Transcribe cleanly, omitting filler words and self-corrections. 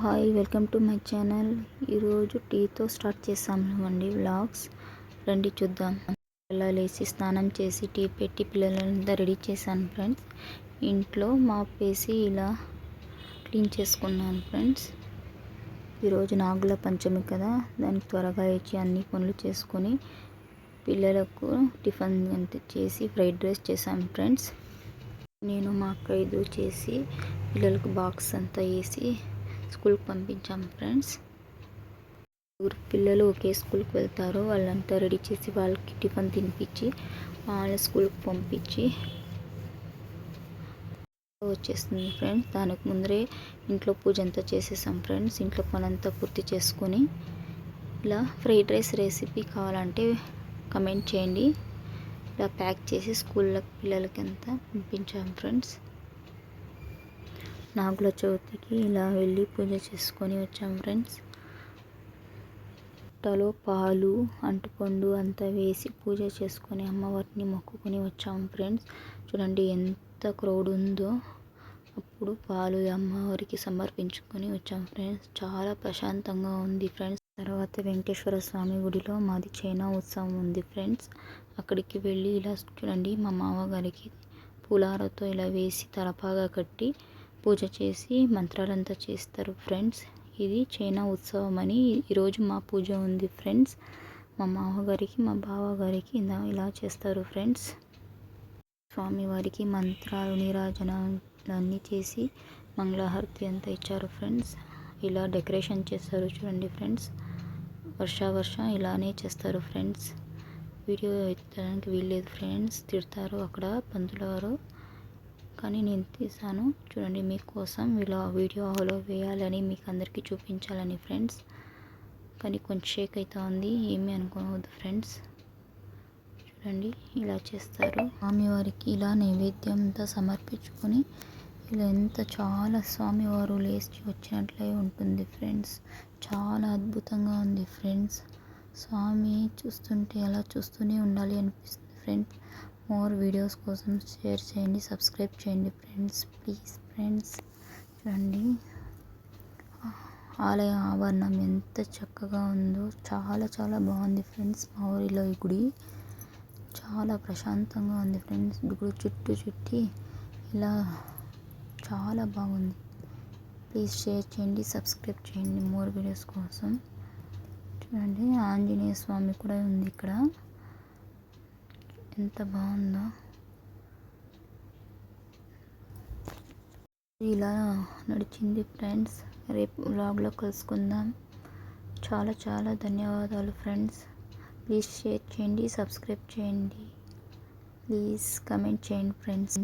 Hi, welcome to my channel. ఈరోజు టీతో start చేసామండి vlogs. రండి చూద్దాం. అలా లేచి స్నానం చేసి టీ పెట్టి పిల్లలంతా రెడీ చేశాను ఫ్రెండ్స్. ఇంట్లో మాప్ వేసి ఇలా క్లీన్ చేసుకున్నాను ఫ్రెండ్స్. ఈరోజు నాగుల పంచమి కదా, దానికి త్వరగా ఇచ్చి అన్ని పనులు చేసుకొని పిల్లలకు టిఫిన్ చేసి ఫ్రైడ్ రైస్ చేశాను ఫ్రెండ్స్. నేను మా అక్క ఎదురు చేసి పిల్లలకు బాక్స్ అంతా వేసి స్కూల్కి పంపించాము ఫ్రెండ్స్. పిల్లలు ఒకే స్కూల్కి వెళ్తారు. వాళ్ళంతా రెడీ చేసి వాళ్ళకి టిఫిన్ తినిపించి వాళ్ళ స్కూల్కి పంపించి వచ్చేస్తుంది ఫ్రెండ్స్. దానికి ముందరే ఇంట్లో పూజ అంతా చేసేసాం ఫ్రెండ్స్. ఇంట్లో పని అంతా పూర్తి చేసుకొని ఇలా ఫ్రైడ్ రైస్ రెసిపీ కావాలంటే కమెంట్ చేయండి. ఇలా ప్యాక్ చేసి స్కూల్లో పిల్లలకి అంతా పంపించాం ఫ్రెండ్స్. నాగుల చవితికి ఇలా వెళ్ళి పూజ చేసుకొని వచ్చాం ఫ్రెండ్స్. పుట్టలో పాలు అంటుపండు అంతా వేసి పూజ చేసుకొని అమ్మవారిని మొక్కుకొని వచ్చాం ఫ్రెండ్స్. చూడండి ఎంత క్రౌడ్ ఉందో. అప్పుడు పాలు అమ్మవారికి సమర్పించుకొని వచ్చాం ఫ్రెండ్స్. చాలా ప్రశాంతంగా ఉంది ఫ్రెండ్స్. తర్వాత వెంకటేశ్వర స్వామి గుడిలో మాది చైనా ఉత్సవం ఉంది ఫ్రెండ్స్. అక్కడికి వెళ్ళి ఇలా చూడండి, మా మామగారికి పూలారతో ఇలా వేసి తలపాగా కట్టి పూజ చేసి మంత్రాలంతా చేస్తారు ఫ్రెండ్స్. ఇది చైనా ఉత్సవం అని ఈరోజు మా పూజ ఉంది ఫ్రెండ్స్. మా మామగారికి మా బావగారికి ఇలా చేస్తారు ఫ్రెండ్స్. స్వామివారికి మంత్రాలు నీరాజనాలన్నీ చేసి మంగళహారతి అంతా ఇచ్చారు ఫ్రెండ్స్. ఇలా డెకరేషన్ చేస్తారు చూడండి ఫ్రెండ్స్. వర్ష ఇలానే చేస్తారు ఫ్రెండ్స్. వీడియో ఎత్తడానికి వీల్లేదు ఫ్రెండ్స్, తిడతారు అక్కడ పంతులు గారు. కానీ నేను తీసాను చూడండి మీకోసం. వీడియో ఆలో వేయాలని మీకు అందరికీ చూపించాలని ఫ్రెండ్స్. కానీ కొంచెం షేక్ అవుతా ఉంది, ఏమీ అనుకోవద్దు ఫ్రెండ్స్. చూడండి ఇలా చేస్తారు. స్వామివారికి ఇలా నైవేద్యం అంతా సమర్పించుకొని ఇలా చాలా స్వామివారు లేచి వచ్చినట్లే ఉంటుంది ఫ్రెండ్స్. చాలా అద్భుతంగా ఉంది ఫ్రెండ్స్. స్వామి చూస్తుంటే అలా చూస్తూనే ఉండాలి అనిపిస్తుంది ఫ్రెండ్స్. మోర్ వీడియోస్ కోసం షేర్ చేయండి, సబ్స్క్రైబ్ చేయండి ఫ్రెండ్స్, ప్లీజ్ ఫ్రెండ్స్. చూడండి ఆలయ ఆవరణం ఎంత చక్కగా ఉందో. చాలా బాగుంది ఫ్రెండ్స్. మా ఊరిలో ఈ గుడి చాలా ప్రశాంతంగా ఉంది ఫ్రెండ్స్. గుడి చుట్టి ఇలా చాలా బాగుంది. ప్లీజ్ షేర్ చేయండి, సబ్స్క్రైబ్ చేయండి మోర్ వీడియోస్ కోసం. చూడండి ఆంజనేయ స్వామి కూడా ఉంది ఇక్కడ. ఎంత బాగుందో. ఇలా నడిచింది ఫ్రెండ్స్. రేపు వ్లాగ్లో కలుసుకుందాం. చాలా ధన్యవాదాలు ఫ్రెండ్స్. ప్లీజ్ షేర్ చేయండి, సబ్స్క్రైబ్ చేయండి, ప్లీజ్ కమెంట్ చేయండి ఫ్రెండ్స్.